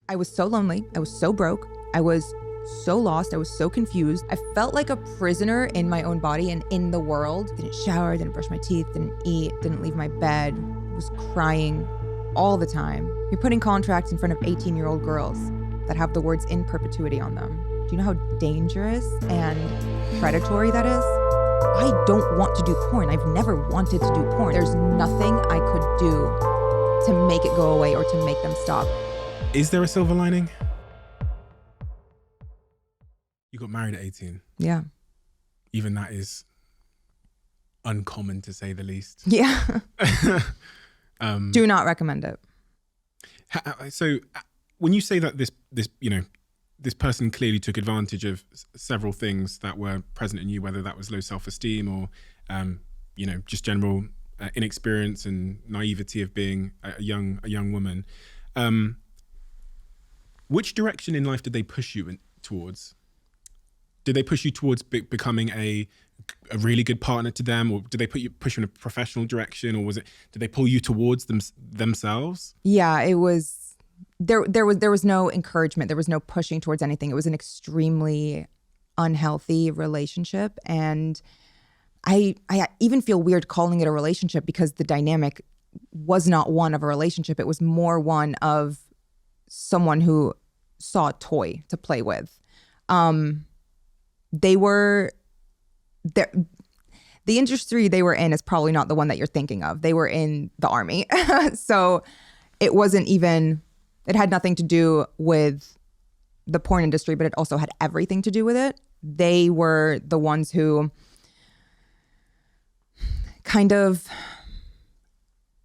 I was so lonely. I was so broke. I was so lost. I was so confused. I felt like a prisoner in my own body and in the world. Didn't shower, didn't brush my teeth, didn't eat, didn't leave my bed. Was crying all the time. You're putting contracts in front of 18-year-old girls that have the words "in perpetuity" on them. Do you know how dangerous and predatory that is? I don't want to do porn. I've never wanted to do porn. There's nothing I could do to make it go away or to make them stop. Is there a silver lining? You got married at 18. Yeah. Even that is uncommon, to say the least. Yeah. Do not recommend it. So when you say that this person clearly took advantage of several things that were present in you, whether that was low self-esteem or, just general inexperience and naivety of being a young woman, which direction in life did they push you towards? Did they push you towards becoming a really good partner to them, or did they push you in a professional direction, or did they pull you towards themselves? Yeah, it was. There was no encouragement. There was no pushing towards anything. It was an extremely unhealthy relationship, and I even feel weird calling it a relationship because the dynamic was not one of a relationship. It was more one of someone who saw a toy to play with. They were there. The industry they were in is probably not the one that you're thinking of. They were in the army. So it wasn't even, it had nothing to do with the porn industry, but it also had everything to do with it. They were the ones who kind of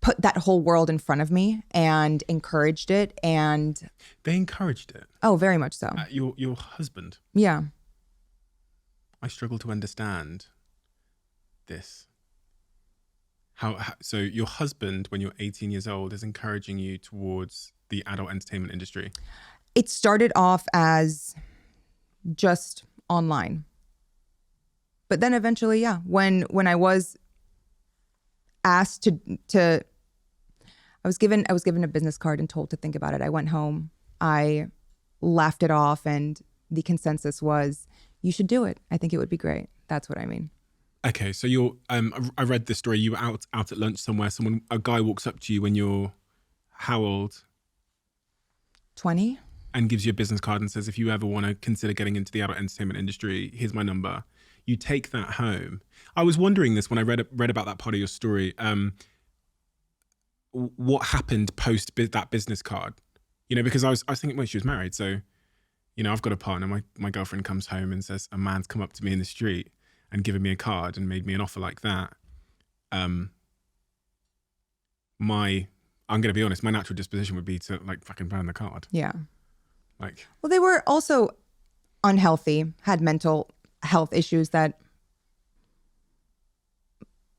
put that whole world in front of me and encouraged it. And they encouraged it? Oh, very much so. Your husband? Yeah. I struggle to understand this. So your husband, when you're 18 years old, is encouraging you towards the adult entertainment industry? It started off as just online. But then eventually, yeah, when I was asked to I was given a business card and told to think about it. I went home, I laughed it off, and the consensus was, you should do it. I think it would be great. That's what I mean. Okay, so you're. I read this story. You were out at lunch somewhere. A guy walks up to you when you're how old? 20. And gives you a business card and says, if you ever want to consider getting into the adult entertainment industry, here's my number. You take that home. I was wondering this when I read about that part of your story. What happened post that business card? Because I was thinking, well, she was married, so. I've got a partner. My girlfriend comes home and says, a man's come up to me in the street and given me a card and made me an offer like that. I'm going to be honest, my natural disposition would be to fucking burn the card. Yeah. Well, they were also unhealthy, had mental health issues that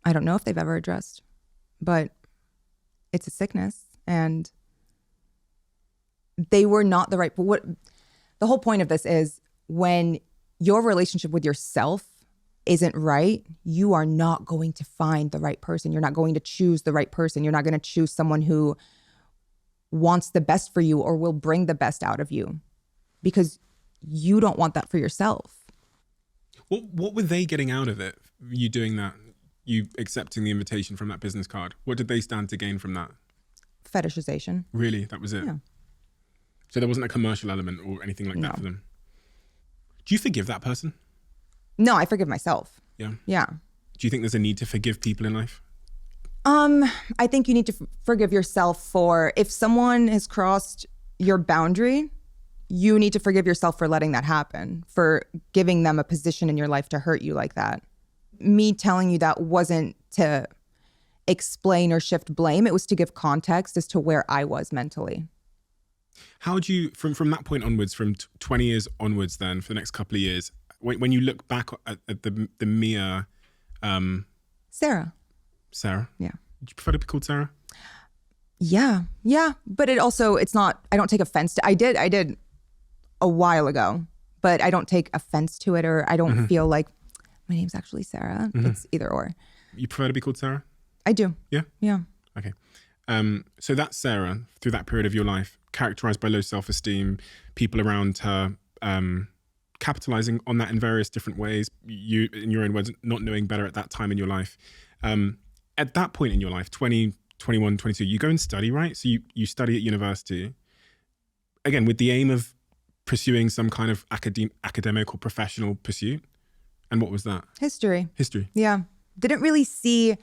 I don't know if they've ever addressed, but it's a sickness, and they were not the right, the whole point of this is when your relationship with yourself isn't right, you are not going to find the right person. You're not going to choose the right person. You're not going to choose someone who wants the best for you or will bring the best out of you, because you don't want that for yourself. What were they getting out of it? You doing that, you accepting the invitation from that business card? What did they stand to gain from that? Fetishization. Really? That was it? Yeah. So there wasn't a commercial element or anything like that for them? Do you forgive that person? No, I forgive myself. Yeah? Yeah. Do you think there's a need to forgive people in life? I think you need to forgive yourself for, if someone has crossed your boundary, you need to forgive yourself for letting that happen, for giving them a position in your life to hurt you like that. Me telling you that wasn't to explain or shift blame. It was to give context as to where I was mentally. How do you, from that point onwards, from 20 years onwards then, for the next couple of years, when you look back at the Mia... Sarah. Sarah? Yeah. Would you prefer to be called Sarah? Yeah. But it's not, I don't take offense to, I did a while ago, but I don't take offense to it, or I don't feel like my name's actually Sarah. It's either or. You prefer to be called Sarah? I do. Yeah? Yeah. Okay. So that's Sarah through that period of your life, characterized by low self-esteem, people around her capitalizing on that in various different ways. You, in your own words, not knowing better at that time in your life. At that point in your life, 20, 21, 22, you go and study, right? So you study at university, again, with the aim of pursuing some kind of academic or professional pursuit. And what was that? History. History. Yeah. Didn't really see,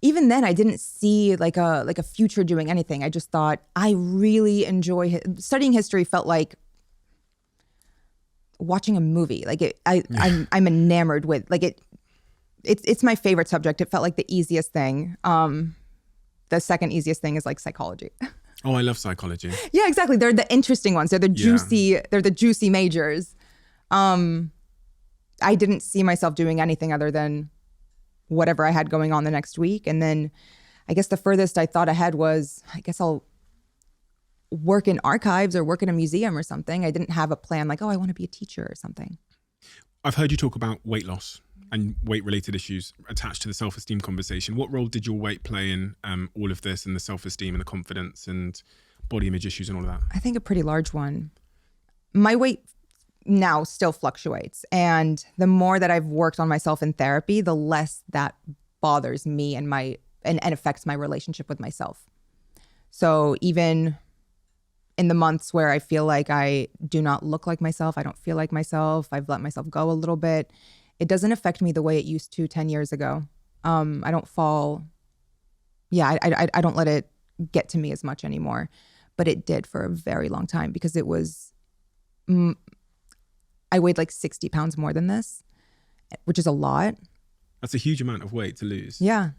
even then I didn't see like a future doing anything. I just thought I really enjoy studying history. Felt like watching a movie. Like I'm enamored with like it's my favorite subject. It felt like the easiest thing. The second easiest thing is like psychology. Oh, I love psychology. Yeah, exactly. They're the interesting ones. They're the juicy, they're the juicy majors. I didn't see myself doing anything other than whatever I had going on the next week. And then I guess the furthest I thought ahead was, I guess I'll work in archives or work in a museum or something. I didn't have a plan like, oh, I want to be a teacher or something. I've heard you talk about weight loss and weight-related issues attached to the self-esteem conversation. What role did your weight play in all of this, and the self-esteem and the confidence and body image issues and all of that? I think a pretty large one. My weight now still fluctuates. And the more that I've worked on myself in therapy, the less that bothers me and affects my relationship with myself. So even in the months where I feel like I do not look like myself, I don't feel like myself, I've let myself go a little bit, it doesn't affect me the way it used to 10 years ago. I don't fall, I don't let it get to me as much anymore. But it did for a very long time because it was, I weighed like 60 pounds more than this, which is a lot. That's a huge amount of weight to lose. Yeah.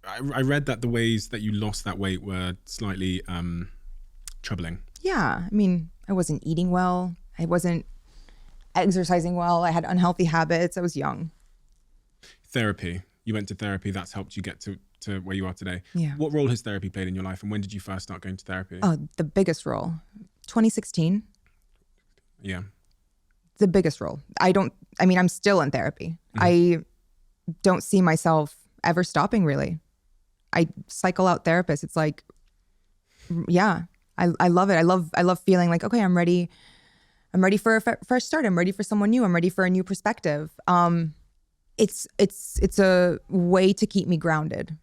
I read that the ways that you lost that weight were slightly troubling. Yeah. I mean, I wasn't eating well. I wasn't exercising well. I had unhealthy habits. I was young. Therapy. You went to therapy. That's helped you get to where you are today. Yeah. What role has therapy played in your life, and when did you first start going to therapy? Oh, the biggest role. 2016. Yeah. The biggest role. I'm still in therapy. Mm-hmm. I don't see myself ever stopping, really. I cycle out therapists. It's like, yeah, I love it. I love feeling like, okay, I'm ready for a fresh start. I'm ready for someone new. I'm ready for a new perspective. It's a way to keep me grounded.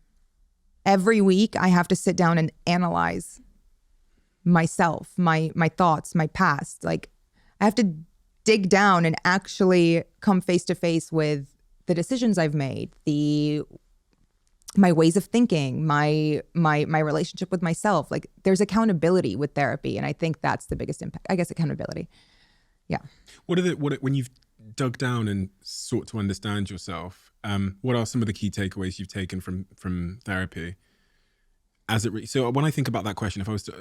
Every week I have to sit down and analyze myself, my thoughts, my past. Like I have to dig down and actually come face to face with the decisions I've made, my ways of thinking, my relationship with myself. Like there's accountability with therapy, and I think that's the biggest impact. I guess accountability. Yeah. When you've dug down and sought to understand yourself, what are some of the key takeaways you've taken from therapy? So when I think about that question, if I was to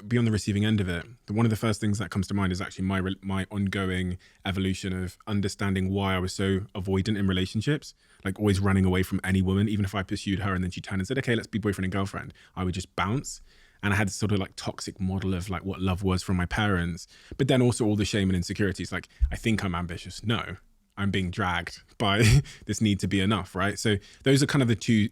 be on the receiving end of it, one of the first things that comes to mind is actually my ongoing evolution of understanding why I was so avoidant in relationships, like always running away from any woman. Even if I pursued her and then she turned and said, okay, let's be boyfriend and girlfriend, I would just bounce. And I had this sort of like toxic model of like what love was from my parents, but then also all the shame and insecurities. Like, I think I'm ambitious. No, I'm being dragged by this need to be enough, right? So those are kind of the two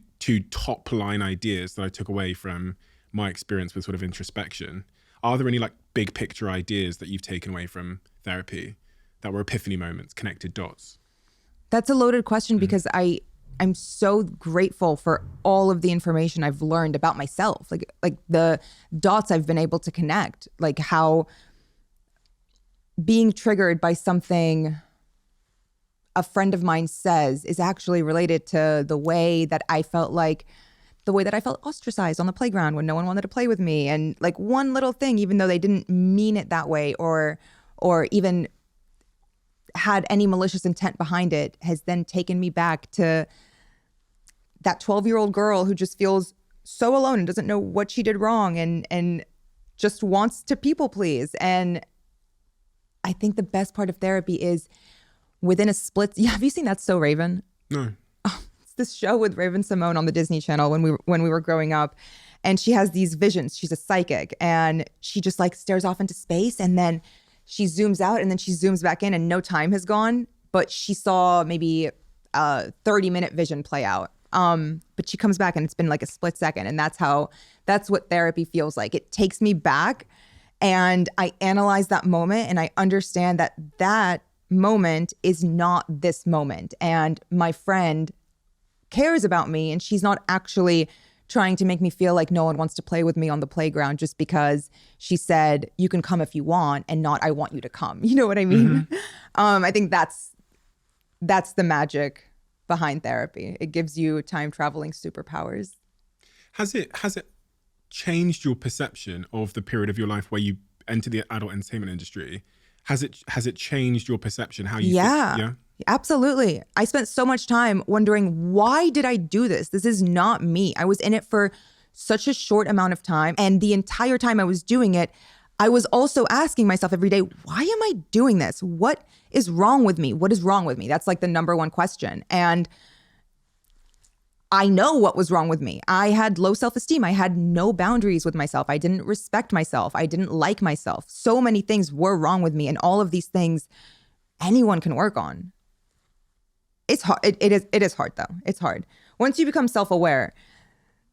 top line ideas that I took away from my experience with sort of introspection. Are there any like big picture ideas that you've taken away from therapy that were epiphany moments, connected dots? That's a loaded question because I'm so grateful for all of the information I've learned about myself, like the dots I've been able to connect, like how being triggered by something a friend of mine says is actually related to the way that I felt ostracized on the playground when no one wanted to play with me. And like one little thing, even though they didn't mean it that way or even had any malicious intent behind it, has then taken me back to that 12-year-old girl who just feels so alone and doesn't know what she did wrong and just wants to people please. And I think the best part of therapy is within a split. Yeah, have you seen That's So Raven? No. Oh, it's this show with Raven Simone on the Disney Channel when we were growing up. And she has these visions. She's a psychic and she just like stares off into space and then she zooms out and then she zooms back in and no time has gone. But she saw maybe a 30-minute vision play out But she comes back and it's been like a split second. And that's what therapy feels like. It takes me back and I analyze that moment and I understand that that moment is not this moment. And my friend cares about me and she's not actually trying to make me feel like no one wants to play with me on the playground just because she said you can come if you want and not I want you to come. You know what I mean? I think that's the magic behind therapy. It gives you time traveling superpowers. Has it changed your perception of the period of your life where you enter the adult entertainment industry? Has it changed your perception? How you think? Yeah. Absolutely. I spent so much time wondering, why did I do this? This is not me. I was in it for such a short amount of time. And the entire time I was doing it, I was also asking myself every day, why am I doing this? What is wrong with me? What is wrong with me? That's like the number one question. And I know what was wrong with me. I had low self-esteem. I had no boundaries with myself. I didn't respect myself. I didn't like myself. So many things were wrong with me. And all of these things anyone can work on. It's hard. It is hard though. It's hard. Once you become self-aware,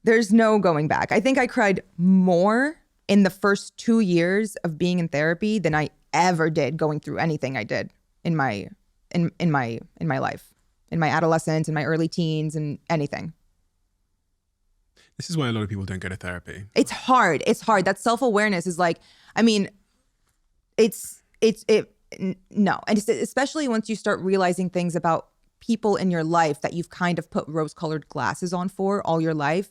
there's no going back. I think I cried more in the first 2 years of being in therapy than I ever did going through anything I did in my life, in my adolescence, in my early teens, and anything. This is why a lot of people don't go to therapy. It's hard. It's hard. That self-awareness is like, I mean, no. And especially once you start realizing things about people in your life that you've kind of put rose-colored glasses on for all your life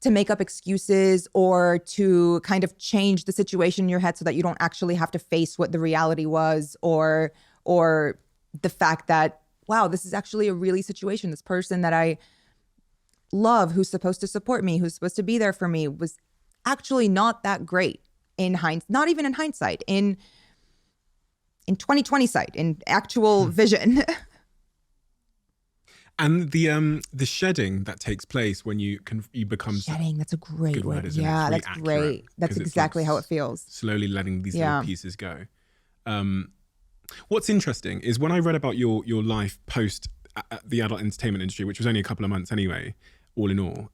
to make up excuses or to kind of change the situation in your head so that you don't actually have to face what the reality was or the fact that, wow, this is actually a really situation. This person that I love, who's supposed to support me, who's supposed to be there for me, was actually not that great in hindsight, not even in hindsight, in 2020 sight, in actual vision. And the shedding that takes place when you become shedding. That's a great word. Word, yeah, really that's great. That's exactly how it feels. Slowly letting these little pieces go. What's interesting is when I read about your life post the adult entertainment industry, which was only a couple of months anyway, all in all,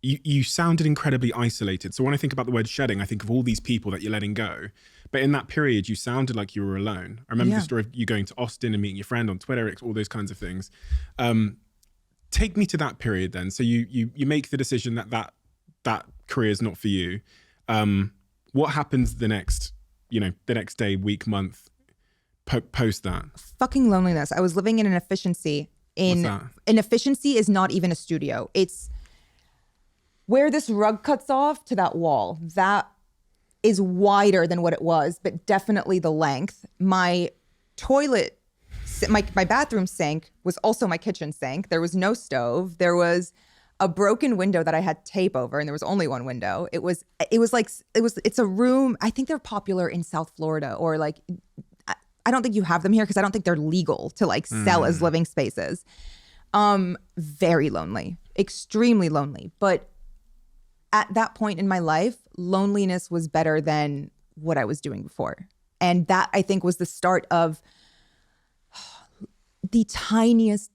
you sounded incredibly isolated. So when I think about the word shedding, I think of all these people that you're letting go. But in that period, you sounded like you were alone. I remember the story of you going to Austin and meeting your friend on Twitter, all those kinds of things. Take me to that period then. So you make the decision that career is not for you. What happens the next day, week, month, post that? Fucking loneliness. I was living in an efficiency. What's that? An efficiency is not even a studio. It's where this rug cuts off to that wall. That is wider than what it was, but definitely the length. My toilet, my bathroom sink was also my kitchen sink. There was no stove. There was a broken window that I had tape over, and there was only one window. It's a room. I think they're popular in South Florida, or like, I don't think you have them here because I don't think they're legal to like sell as living spaces. Very lonely, extremely lonely. But at that point in my life, loneliness was better than what I was doing before. And that, I think, was the start of the tiniest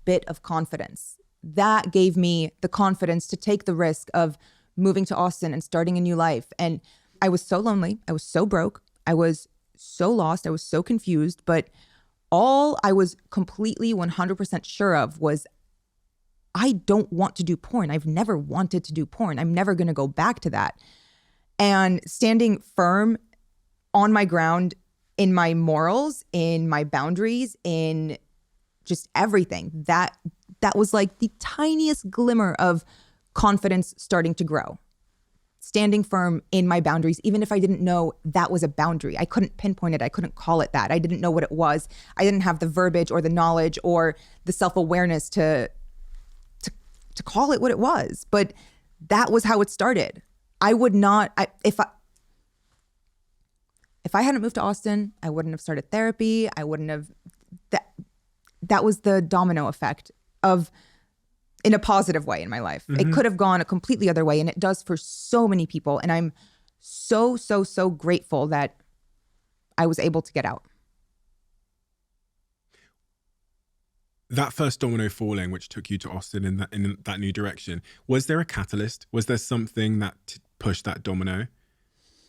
bit of confidence. That gave me the confidence to take the risk of moving to Austin and starting a new life. And I was so lonely. I was so broke. I was so lost. I was so confused. But all I was completely 100% sure of was, I don't want to do porn. I've never wanted to do porn. I'm never going to go back to that. And standing firm on my ground in my morals, in my boundaries, in just everything, that was like the tiniest glimmer of confidence starting to grow. Standing firm in my boundaries, even if I didn't know that was a boundary. I couldn't pinpoint it. I couldn't call it that. I didn't know what it was. I didn't have the verbiage or the knowledge or the self-awareness to call it what it was. But that was how it started. I would not, if I hadn't moved to Austin, I wouldn't have started therapy. I wouldn't have, that was the domino effect of, in a positive way in my life. Mm-hmm. It could have gone a completely other way, and it does for so many people. And I'm so grateful that I was able to get out. that first domino falling, which took you to Austin in that new direction, was there a catalyst? Was there something that pushed that domino?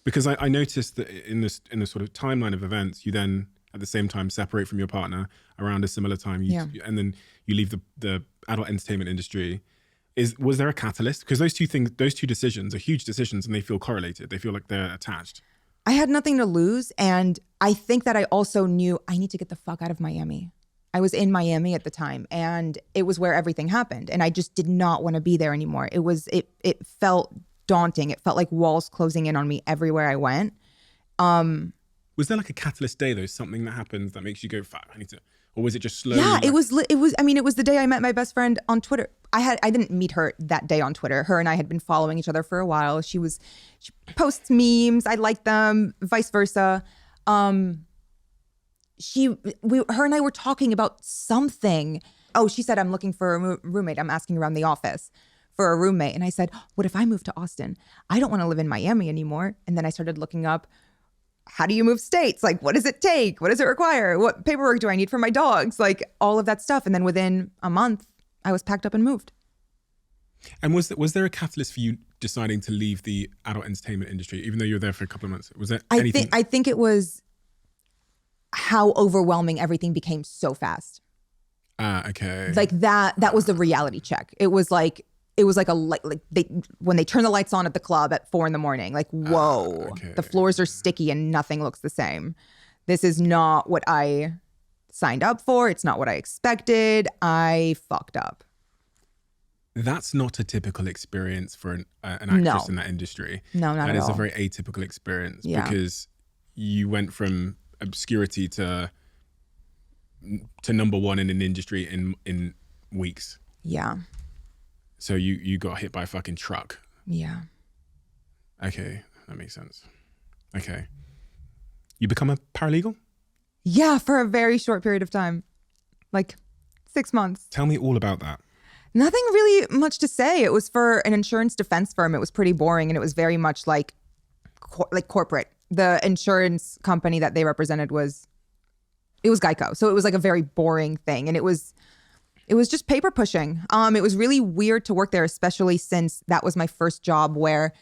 Because I noticed that in the sort of timeline of events, you then at the same time separate from your partner around a similar time, and then you leave the adult entertainment industry. Was there a catalyst? Because those two decisions are huge decisions, and they feel correlated. They feel like they're attached. I had nothing to lose, and I think that I also knew I need to get the fuck out of Miami. I was in Miami at the time, and it was where everything happened, and I just did not want to be there anymore. It felt daunting. It felt like walls closing in on me everywhere I went. Was there like a catalyst day though? Something that happens that makes you go, "Fuck, I need to," or was it just slowly? Yeah, it was. I mean, it was the day I met my best friend on Twitter. I didn't meet her that day on Twitter. Her and I had been following each other for a while. She posts memes. I like them. Vice versa. Her and I were talking about something. Oh, she said, "I'm looking for a roommate. I'm asking around the office for a roommate." And I said, "What if I move to Austin? I don't want to live in Miami anymore." And then I started looking up, how do you move states? Like, what does it take? What does it require? What paperwork do I need for my dogs? Like all of that stuff. And then within a month, I was packed up and moved. And was there a catalyst for you deciding to leave the adult entertainment industry, even though you were there for a couple of months? Was there anything? I think it was how overwhelming everything became so fast. Okay. Like that was the reality check. It was like when they turn the lights on at the club at 4 a.m, like, whoa, okay. The floors are sticky and nothing looks the same. This is not what I signed up for. It's not what I expected. I fucked up. That's not a typical experience for an actress in that industry. No, not at all. That is a very atypical experience because you went from obscurity to number one in an industry in weeks. Yeah. So you got hit by a fucking truck. Yeah. Okay, that makes sense. Okay. You become a paralegal? Yeah, for a very short period of time. Like 6 months. Tell me all about that. Nothing really much to say. It was for an insurance defense firm. It was pretty boring, and it was very much like corporate. The insurance company that they represented was Geico. So it was like a very boring thing, and it was just paper pushing. It was really weird to work there, especially since that was my first job where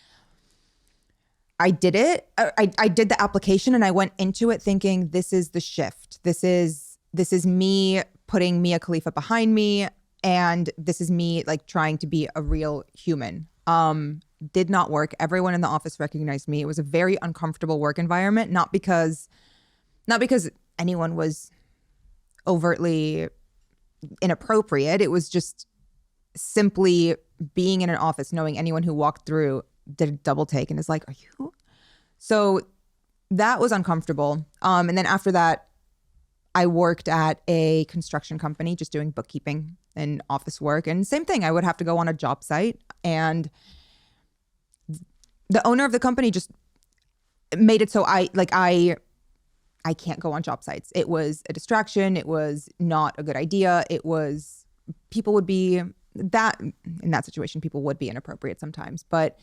I did it. I did the application, and I went into it thinking, this is the shift. This is me putting Mia Khalifa behind me. And this is me like trying to be a real human. Did not work. Everyone in the office recognized me. It was a very uncomfortable work environment, not because anyone was overtly inappropriate. It was just simply being in an office, knowing anyone who walked through did a double take and is like, "Are you?" So that was uncomfortable. And then after that, I worked at a construction company, just doing bookkeeping and office work. And same thing, I would have to go on a job site, and the owner of the company just made it so I can't go on job sites. It was a distraction. It was not a good idea. It was, people would be in that situation, people would be inappropriate sometimes. But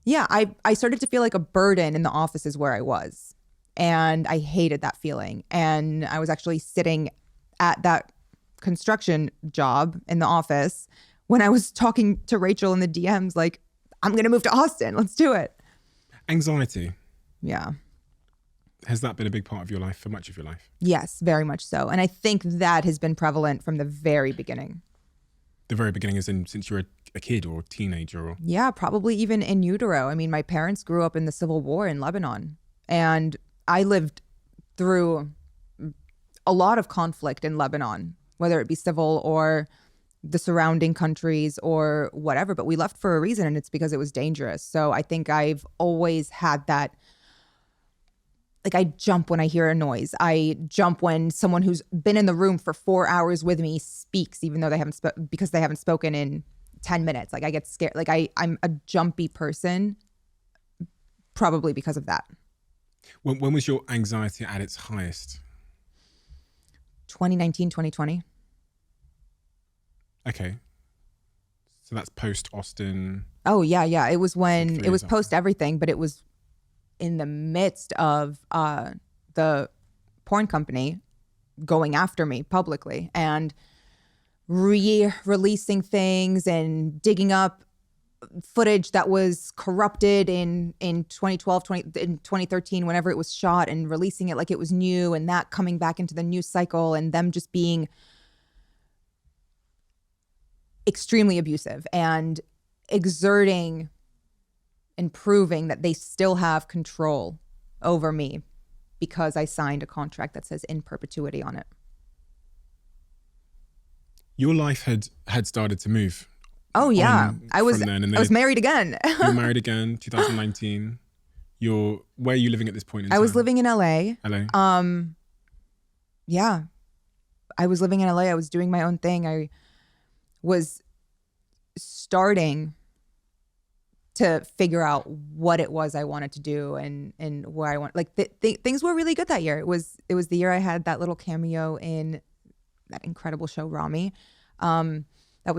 yeah, I started to feel like a burden in the offices where I was. And I hated that feeling. And I was actually sitting at that construction job in the office when I was talking to Rachel in the DMs, like, I'm going to move to Austin. Let's do it. Anxiety. Yeah. Has that been a big part of your life for much of your life? Yes, very much so. And I think that has been prevalent from the very beginning. The very beginning is since you were a kid or a teenager? Or... Yeah, probably even in utero. I mean, my parents grew up in the Civil War in Lebanon. And I lived through a lot of conflict in Lebanon, whether it be civil or the surrounding countries or whatever. But we left for a reason, and it's because it was dangerous. So I think I've always had that. Like, I jump when I hear a noise. I jump when someone who's been in the room for 4 hours with me speaks, even though they haven't because they haven't spoken in 10 minutes. Like, I get scared. Like, I'm a jumpy person, probably because of that. When was your anxiety at its highest? 2019, 2020. Okay. So that's post Austin. Oh, yeah. It was when, it was post everything, but it was in the midst of the porn company going after me publicly. And re-releasing things and digging up footage that was corrupted in 2012, in 2013, whenever it was shot, and releasing it like it was new, and that coming back into the news cycle, and them just being extremely abusive and exerting and proving that they still have control over me because I signed a contract that says in perpetuity on it. Your life had started to move. Oh yeah, I was married again. You were married again, 2019. Where are you living at this point in time? I was living in LA. LA. Yeah, I was living in LA. I was doing my own thing. I was starting to figure out what it was I wanted to do and where I want. Like things were really good that year. It was the year I had that little cameo in that incredible show Rami. That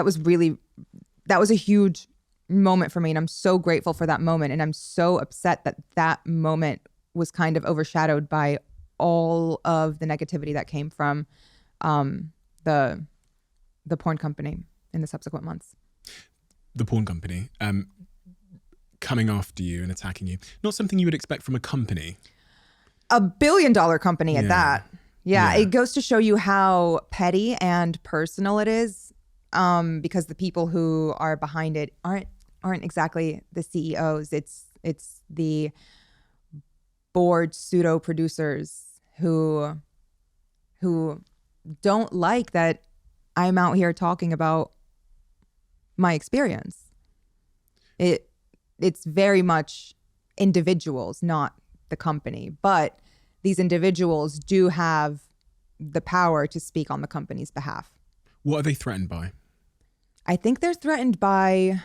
was a huge moment for me, and I'm so grateful for that moment. And I'm so upset that moment was kind of overshadowed by all of the negativity that came from the porn company in the subsequent months. The porn company coming after you and attacking you. Not something you would expect from a company. A $1 billion company at that. Yeah, it goes to show you how petty and personal it is, because the people who are behind it aren't exactly the CEOs. It's the board pseudo producers who don't like that I'm out here talking about my experience. It's very much individuals, not the company, but these individuals do have the power to speak on the company's behalf. What are they threatened by? I think they're threatened by,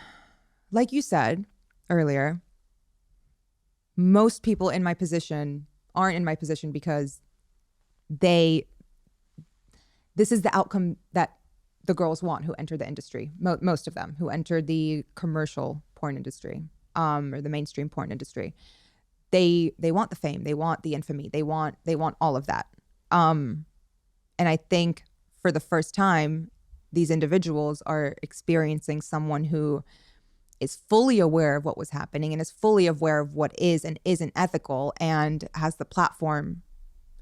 like you said earlier, most people in my position aren't in my position because this is the outcome that the girls want who enter the industry. Most of them who enter the commercial porn industry, or the mainstream porn industry. They want the fame, they want the infamy, they want all of that. And I think for the first time, these individuals are experiencing someone who is fully aware of what was happening and is fully aware of what is and isn't ethical, and has the platform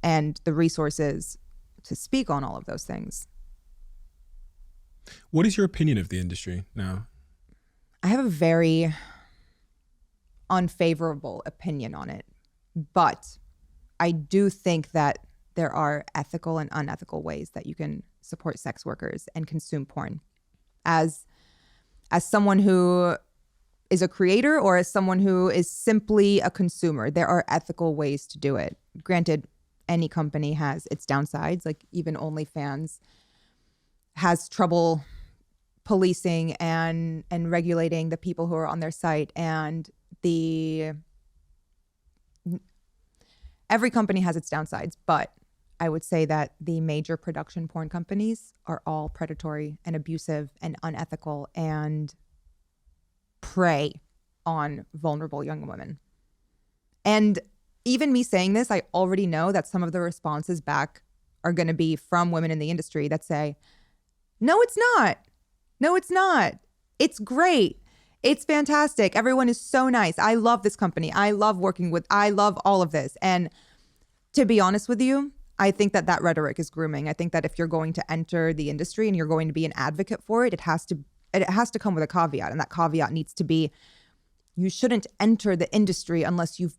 and the resources to speak on all of those things. What is your opinion of the industry now? I have a very unfavorable opinion on it, but I do think that there are ethical and unethical ways that you can support sex workers and consume porn. As someone who is a creator or as someone who is simply a consumer, there are ethical ways to do it. Granted, any company has its downsides, like even OnlyFans has trouble policing and regulating the people who are on their site, and every company has its downsides, but I would say that the major production porn companies are all predatory and abusive and unethical and prey on vulnerable young women. And even me saying this, I already know that some of the responses back are going to be from women in the industry that say, no, it's not. No, it's not. It's great. It's fantastic. Everyone is so nice. I love this company. I love all of this. And to be honest with you, I think that rhetoric is grooming. I think that if you're going to enter the industry and you're going to be an advocate for it, it has to come with a caveat. And that caveat needs to be, you shouldn't enter the industry unless you've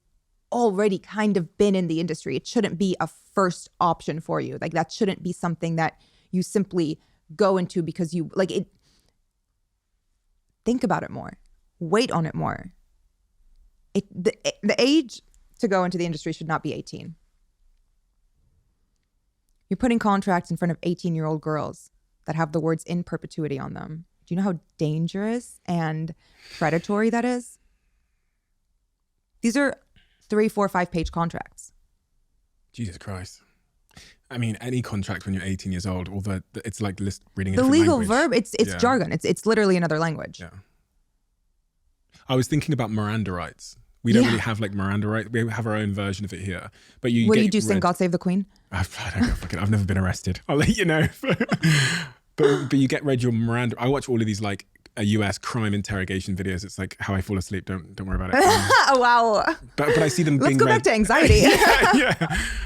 already kind of been in the industry. It shouldn't be a first option for you. Like, that shouldn't be something that you simply go into because you like it. Think about it more. Wait on it more. The age to go into the industry should not be 18. You're putting contracts in front of 18-year-old girls that have the words in perpetuity on them. Do you know how dangerous and predatory that is? These are 3, 4, 5-page contracts. Jesus Christ. I mean, any contract when you're 18 years old, although it's like reading a the different legal language. verb, it's jargon. It's literally another language. Yeah. I was thinking about Miranda rights. We don't really have like Miranda rights. We have our own version of it here. But what do you do? Sing God Save the Queen? I don't know. Fuck it. I've never been arrested. I'll let you know. But you get read your Miranda. I watch all of these like US crime interrogation videos. It's like how I fall asleep. Don't worry about it. Wow. But I see them Let's being go read. back to anxiety. Yeah.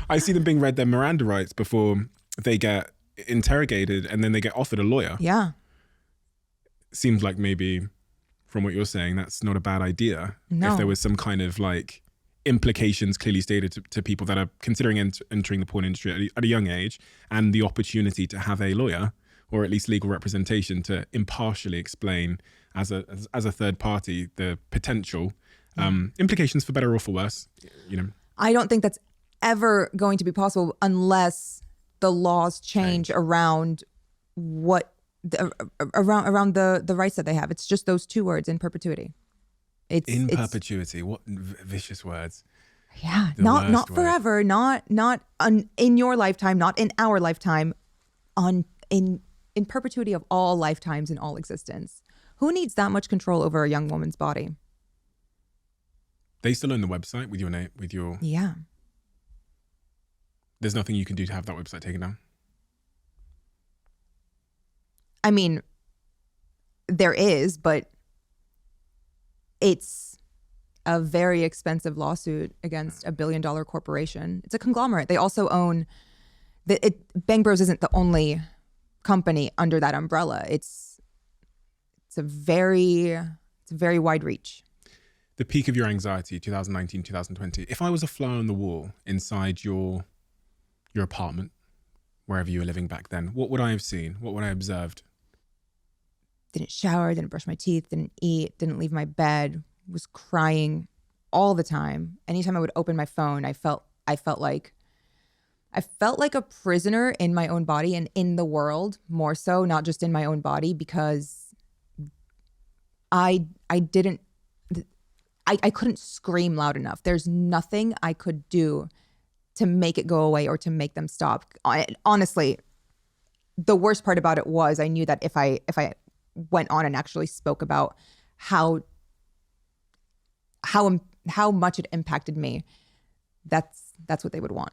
I see them being read their Miranda rights before they get interrogated, and then they get offered a lawyer. Yeah. Seems like maybe from what you're saying, that's not a bad idea. No. If there was some kind of like implications clearly stated to people that are considering entering the porn industry at a young age, and the opportunity to have a lawyer or at least legal representation to impartially explain as a third party the potential implications for better or for worse. You know, I don't think that's ever going to be possible unless the laws change around around the rights that they have. It's just those two words, in perpetuity. It's perpetuity. What vicious words. Yeah, not forever, not in your lifetime, not in our lifetime, in perpetuity of all lifetimes in all existence. Who needs that much control over a young woman's body? They still own the website with your name, with your... Yeah. There's nothing you can do to have that website taken down? I mean, there is, but it's a very expensive lawsuit against $1 billion corporation. It's a conglomerate. They also own... Bang Bros isn't the only company under that umbrella. It's a very wide reach. The peak of your anxiety, 2019, 2020. If I was a fly on the wall inside your apartment, wherever you were living back then, what would I have seen? What would I have observed? Didn't shower, didn't brush my teeth, didn't eat, didn't leave my bed, was crying all the time. Anytime I would open my phone, I felt like a prisoner in my own body and in the world, more so, not just in my own body, because I couldn't scream loud enough. There's nothing I could do to make it go away or to make them stop. Honestly, the worst part about it was I knew that if I went on and actually spoke about how much it impacted me, that's what they would want.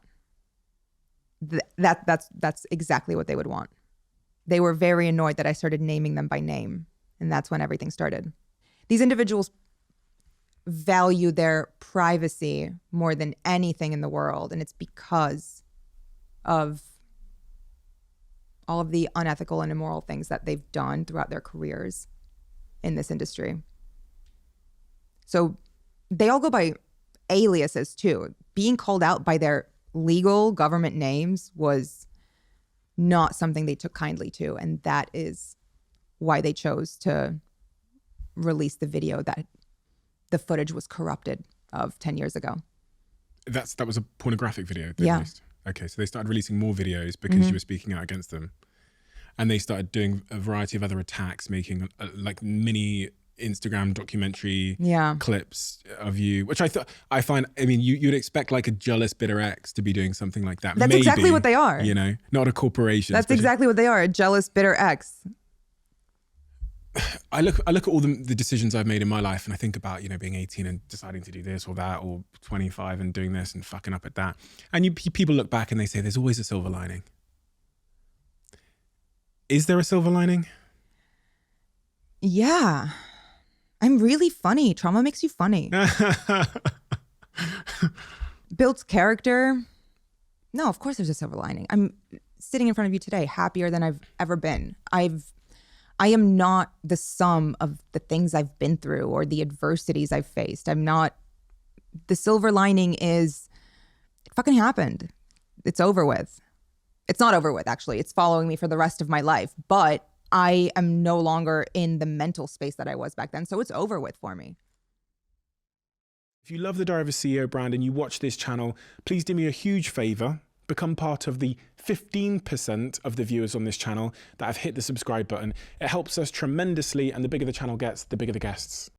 That's exactly what they would want. They were very annoyed that I started naming them by name, and that's when everything started. These individuals value their privacy more than anything in the world, and it's because of all of the unethical and immoral things that they've done throughout their careers in this industry. So they all go by aliases too. Being called out by their legal government names was not something they took kindly to, and that is why they chose to release the video that the footage was corrupted of 10 years ago. That was a pornographic video they released? Okay, so they started releasing more videos because you were speaking out against them, and they started doing a variety of other attacks, making like mini Instagram documentary clips of you, which I find, I mean, you'd expect like a jealous, bitter ex to be doing something like that. That's exactly what they are. You know, not a corporation. That's exactly what they are, a jealous, bitter ex. I look at all the decisions I've made in my life, and I think about, you know, being 18 and deciding to do this or that, or 25 and doing this and fucking up at that. And people look back and they say, there's always a silver lining. Is there a silver lining? Yeah. I'm really funny. Trauma makes you funny. Builds character. No, of course there's a silver lining. I'm sitting in front of you today happier than I've ever been. I am not the sum of the things I've been through or the adversities I've faced. I'm not. The silver lining is it fucking happened. It's over with. It's not over with, actually. It's following me for the rest of my life. But I am no longer in the mental space that I was back then. So it's over with for me. If you love the Diary of a CEO brand and you watch this channel, please do me a huge favor. Become part of the 15% of the viewers on this channel that have hit the subscribe button. It helps us tremendously, and the bigger the channel gets, the bigger the guests.